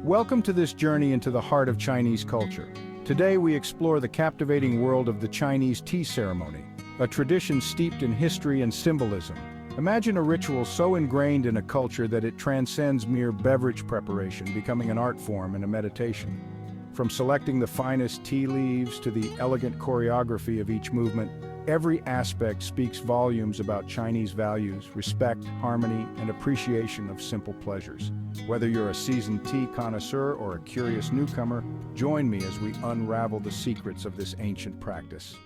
Welcome to this journey into the heart of Chinese culture. Today we explore the captivating world of the Chinese tea ceremony, a tradition steeped in history and symbolism. Imagine a ritual so ingrained in a culture that it transcends mere beverage preparation, becoming an art form and a meditation. From selecting the finest tea leaves to the elegant choreography of each movement, every aspect speaks volumes about Chinese values, respect, harmony, and appreciation of simple pleasures. Whether you're a seasoned tea connoisseur or a curious newcomer, join me as we unravel the secrets of this ancient practice.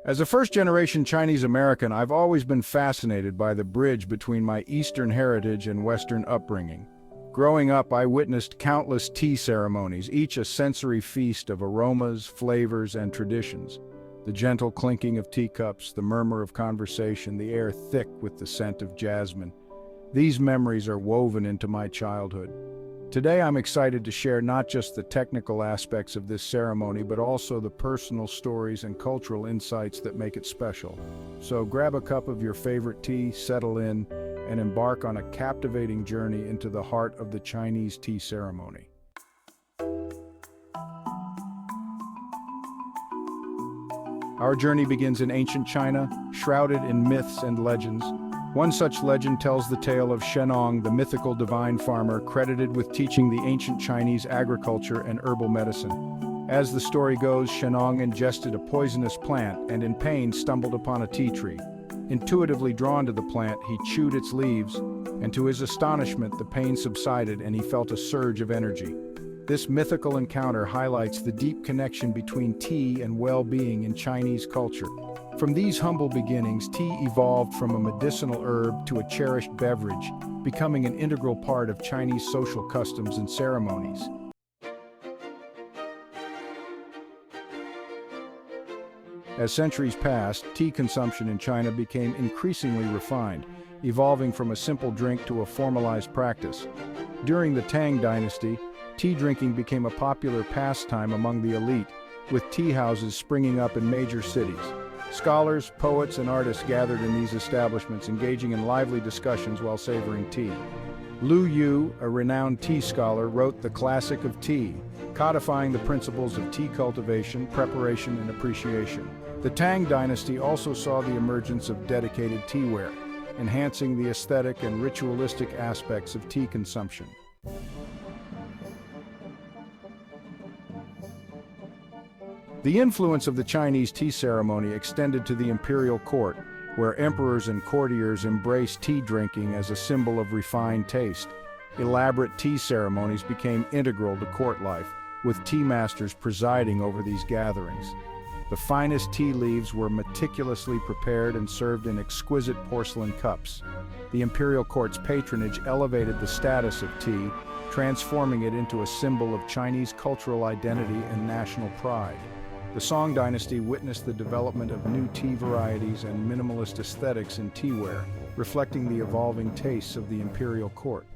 As a first-generation Chinese American, I've always been fascinated by the bridge between my Eastern heritage and Western upbringing. Growing up, I witnessed countless tea ceremonies, each a sensory feast of aromas, flavors, and traditions. The gentle clinking of teacups, the murmur of conversation, the air thick with the scent of jasmine. These memories are woven into my childhood. Today, I'm excited to share not just the technical aspects of this ceremony, but also the personal stories and cultural insights that make it special. So grab a cup of your favorite tea, settle in, and embark on a captivating journey into the heart of the Chinese tea ceremony. Our journey begins in ancient China, shrouded in myths and legends. One such legend tells the tale of Shennong, the mythical divine farmer credited with teaching the ancient Chinese agriculture and herbal medicine. As the story goes, Shennong ingested a poisonous plant and in pain stumbled upon a tea tree. Intuitively drawn to the plant, he chewed its leaves, and to his astonishment, the pain subsided and he felt a surge of energy. This mythical encounter highlights the deep connection between tea and well-being in Chinese culture. From these humble beginnings, tea evolved from a medicinal herb to a cherished beverage, becoming an integral part of Chinese social customs and ceremonies. As centuries passed, tea consumption in China became increasingly refined, evolving from a simple drink to a formalized practice. During the Tang Dynasty, tea drinking became a popular pastime among the elite, with tea houses springing up in major cities. Scholars, poets, and artists gathered in these establishments, engaging in lively discussions while savoring tea. Lu Yu, a renowned tea scholar, wrote the classic of tea, codifying the principles of tea cultivation, preparation, and appreciation. The Tang Dynasty also saw the emergence of dedicated teaware, enhancing the aesthetic and ritualistic aspects of tea consumption. The influence of the Chinese tea ceremony extended to the Imperial Court, where emperors and courtiers embraced tea drinking as a symbol of refined taste. Elaborate tea ceremonies became integral to court life, with tea masters presiding over these gatherings. The finest tea leaves were meticulously prepared and served in exquisite porcelain cups. The Imperial Court's patronage elevated the status of tea, transforming it into a symbol of Chinese cultural identity and national pride. The Song Dynasty witnessed the development of new tea varieties and minimalist aesthetics in teaware, reflecting the evolving tastes of the Imperial Court.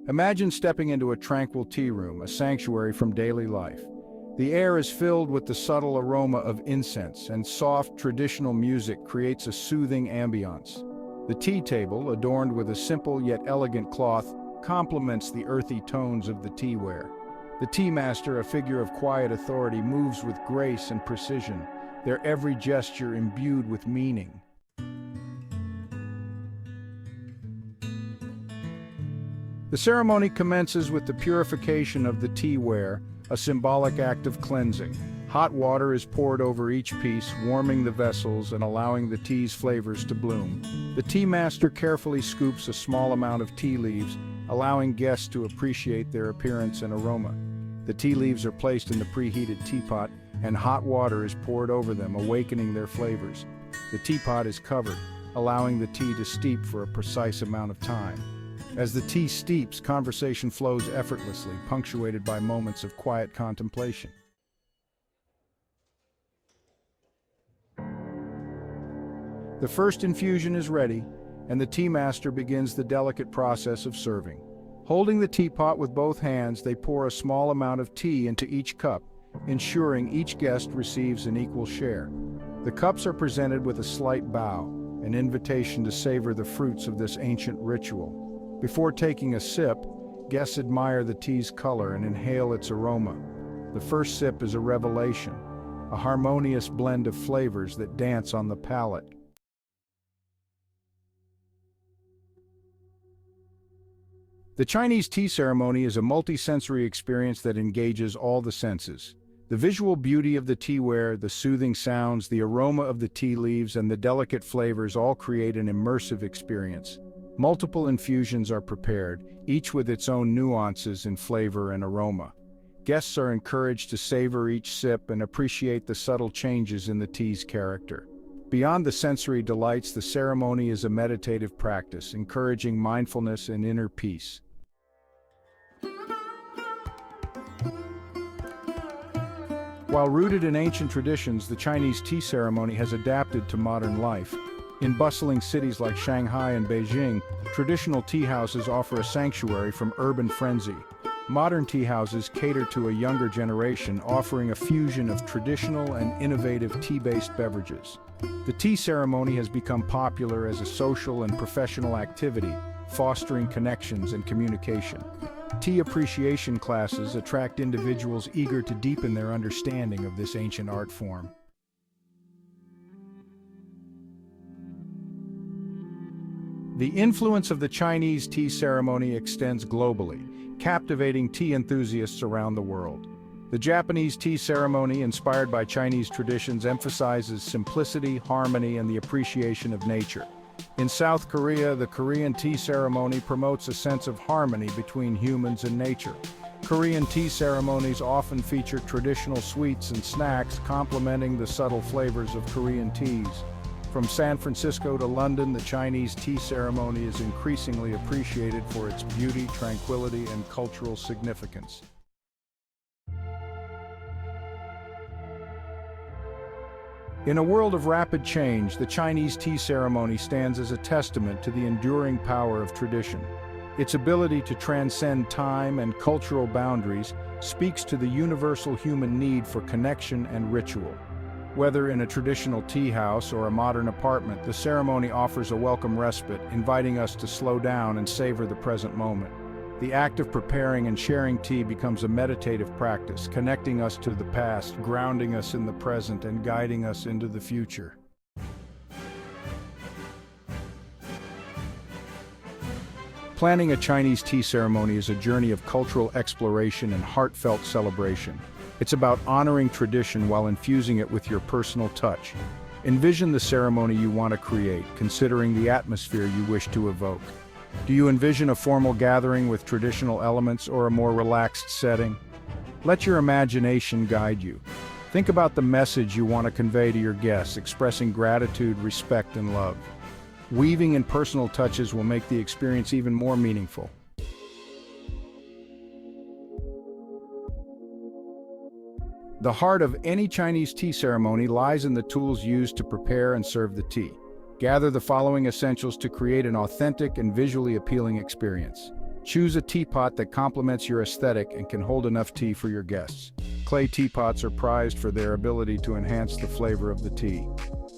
Imagine stepping into a tranquil tea room, a sanctuary from daily life. The air is filled with the subtle aroma of incense, and soft, traditional music creates a soothing ambiance. The tea table, adorned with a simple yet elegant cloth, complements the earthy tones of the teaware. The tea master, a figure of quiet authority, moves with grace and precision, their every gesture imbued with meaning. The ceremony commences with the purification of the teaware, a symbolic act of cleansing. Hot water is poured over each piece, warming the vessels and allowing the tea's flavors to bloom. The tea master carefully scoops a small amount of tea leaves, allowing guests to appreciate their appearance and aroma. The tea leaves are placed in the preheated teapot, and hot water is poured over them, awakening their flavors. The teapot is covered, allowing the tea to steep for a precise amount of time. As the tea steeps, conversation flows effortlessly, punctuated by moments of quiet contemplation. The first infusion is ready, and the tea master begins the delicate process of serving. Holding the teapot with both hands, they pour a small amount of tea into each cup, ensuring each guest receives an equal share. The cups are presented with a slight bow, an invitation to savor the fruits of this ancient ritual. Before taking a sip, guests admire the tea's color and inhale its aroma. The first sip is a revelation, a harmonious blend of flavors that dance on the palate. The Chinese tea ceremony is a multi-sensory experience that engages all the senses. The visual beauty of the teaware, the soothing sounds, the aroma of the tea leaves, and the delicate flavors all create an immersive experience. Multiple infusions are prepared, each with its own nuances in flavor and aroma. Guests are encouraged to savor each sip and appreciate the subtle changes in the tea's character. Beyond the sensory delights, the ceremony is a meditative practice, encouraging mindfulness and inner peace. While rooted in ancient traditions, the Chinese tea ceremony has adapted to modern life. In bustling cities like Shanghai and Beijing, traditional tea houses offer a sanctuary from urban frenzy. Modern tea houses cater to a younger generation, offering a fusion of traditional and innovative tea-based beverages. The tea ceremony has become popular as a social and professional activity, fostering connections and communication. Tea appreciation classes attract individuals eager to deepen their understanding of this ancient art form. The influence of the Chinese tea ceremony extends globally, captivating tea enthusiasts around the world. The Japanese tea ceremony, inspired by Chinese traditions, emphasizes simplicity, harmony, and the appreciation of nature. In South Korea, the Korean tea ceremony promotes a sense of harmony between humans and nature. Korean tea ceremonies often feature traditional sweets and snacks, complementing the subtle flavors of Korean teas. From San Francisco to London, the Chinese tea ceremony is increasingly appreciated for its beauty, tranquility, and cultural significance. In a world of rapid change, the Chinese tea ceremony stands as a testament to the enduring power of tradition. Its ability to transcend time and cultural boundaries speaks to the universal human need for connection and ritual. Whether in a traditional tea house or a modern apartment, the ceremony offers a welcome respite, inviting us to slow down and savor the present moment. The act of preparing and sharing tea becomes a meditative practice, connecting us to the past, grounding us in the present, and guiding us into the future. Planning a Chinese tea ceremony is a journey of cultural exploration and heartfelt celebration. It's about honoring tradition while infusing it with your personal touch. Envision the ceremony you want to create, considering the atmosphere you wish to evoke. Do you envision a formal gathering with traditional elements or a more relaxed setting? Let your imagination guide you. Think about the message you want to convey to your guests, expressing gratitude, respect, and love. Weaving in personal touches will make the experience even more meaningful. The heart of any Chinese tea ceremony lies in the tools used to prepare and serve the tea. Gather the following essentials to create an authentic and visually appealing experience. Choose a teapot that complements your aesthetic and can hold enough tea for your guests. Clay teapots are prized for their ability to enhance the flavor of the tea.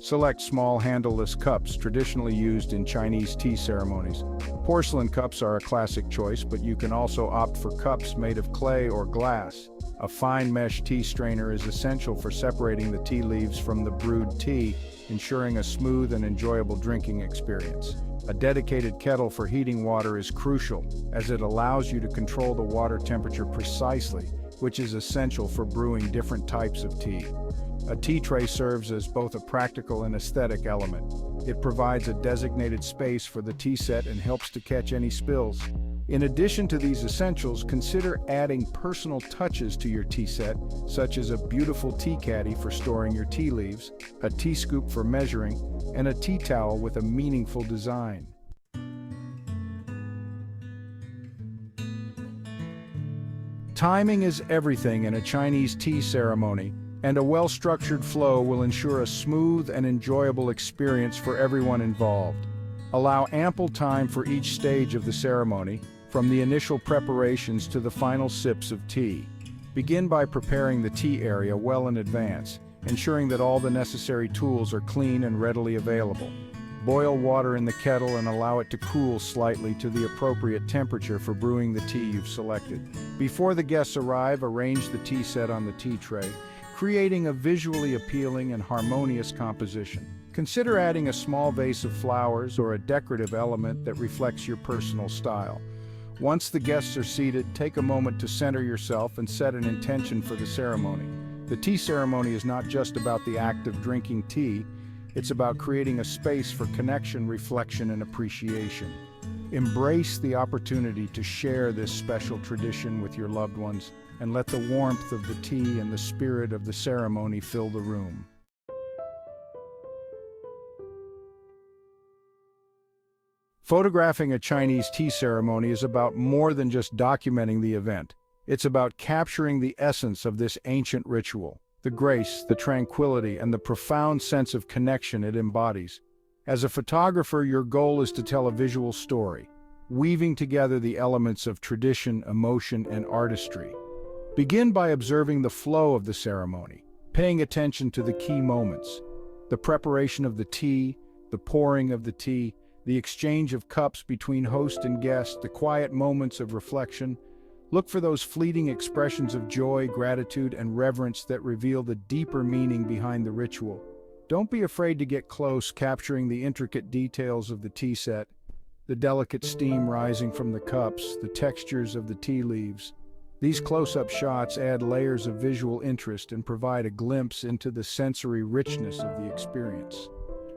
Select small handleless cups traditionally used in Chinese tea ceremonies. Porcelain cups are a classic choice, but you can also opt for cups made of clay or glass. A fine mesh tea strainer is essential for separating the tea leaves from the brewed tea, ensuring a smooth and enjoyable drinking experience. A dedicated kettle for heating water is crucial, as it allows you to control the water temperature precisely, which is essential for brewing different types of tea. A tea tray serves as both a practical and aesthetic element. It provides a designated space for the tea set and helps to catch any spills. In addition to these essentials, consider adding personal touches to your tea set, such as a beautiful tea caddy for storing your tea leaves, a tea scoop for measuring, and a tea towel with a meaningful design. Timing is everything in a Chinese tea ceremony, and a well-structured flow will ensure a smooth and enjoyable experience for everyone involved. Allow ample time for each stage of the ceremony, from the initial preparations to the final sips of tea. Begin by preparing the tea area well in advance. ensuring that all the necessary tools are clean and readily available. Boil water in the kettle and allow it to cool slightly to the appropriate temperature for brewing the tea you've selected. Before the guests arrive, arrange the tea set on the tea tray, creating a visually appealing and harmonious composition. Consider adding a small vase of flowers or a decorative element that reflects your personal style. Once the guests are seated, take a moment to center yourself and set an intention for the ceremony. The tea ceremony is not just about the act of drinking tea, it's about creating a space for connection, reflection, and appreciation. Embrace the opportunity to share this special tradition with your loved ones, and let the warmth of the tea and the spirit of the ceremony fill the room. Photographing a Chinese tea ceremony is about more than just documenting the event. It's about capturing the essence of this ancient ritual, the grace, the tranquility, and the profound sense of connection it embodies. As a photographer, your goal is to tell a visual story, weaving together the elements of tradition, emotion, and artistry. Begin by observing the flow of the ceremony, paying attention to the key moments: the preparation of the tea, the pouring of the tea, the exchange of cups between host and guest, the quiet moments of reflection. Look for those fleeting expressions of joy, gratitude, and reverence that reveal the deeper meaning behind the ritual. Don't be afraid to get close, capturing the intricate details of the tea set, the delicate steam rising from the cups, the textures of the tea leaves. These close-up shots add layers of visual interest and provide a glimpse into the sensory richness of the experience.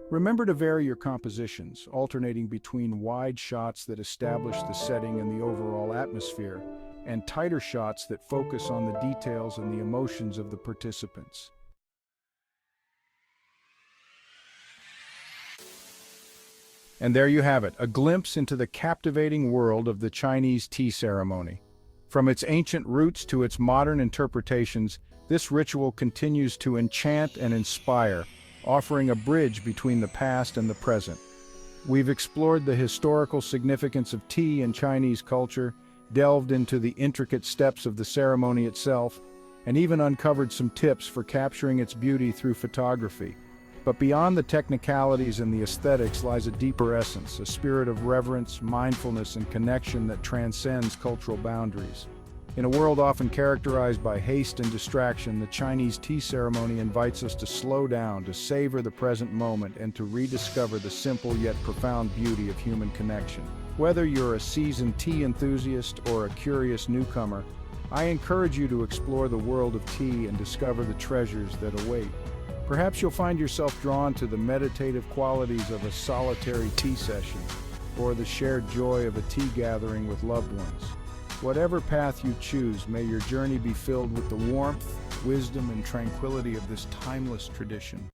Remember to vary your compositions, alternating between wide shots that establish the setting and the overall atmosphere, and tighter shots that focus on the details and the emotions of the participants. And there you have it, a glimpse into the captivating world of the Chinese tea ceremony. From its ancient roots to its modern interpretations, this ritual continues to enchant and inspire, offering a bridge between the past and the present. We've explored the historical significance of tea in Chinese culture, delved into the intricate steps of the ceremony itself, and even uncovered some tips for capturing its beauty through photography. But beyond the technicalities and the aesthetics lies a deeper essence, a spirit of reverence, mindfulness, and connection that transcends cultural boundaries. In a world often characterized by haste and distraction, the Chinese tea ceremony invites us to slow down, to savor the present moment, and to rediscover the simple yet profound beauty of human connection. Whether you're a seasoned tea enthusiast or a curious newcomer, I encourage you to explore the world of tea and discover the treasures that await. Perhaps you'll find yourself drawn to the meditative qualities of a solitary tea session, or the shared joy of a tea gathering with loved ones. Whatever path you choose, may your journey be filled with the warmth, wisdom, and tranquility of this timeless tradition.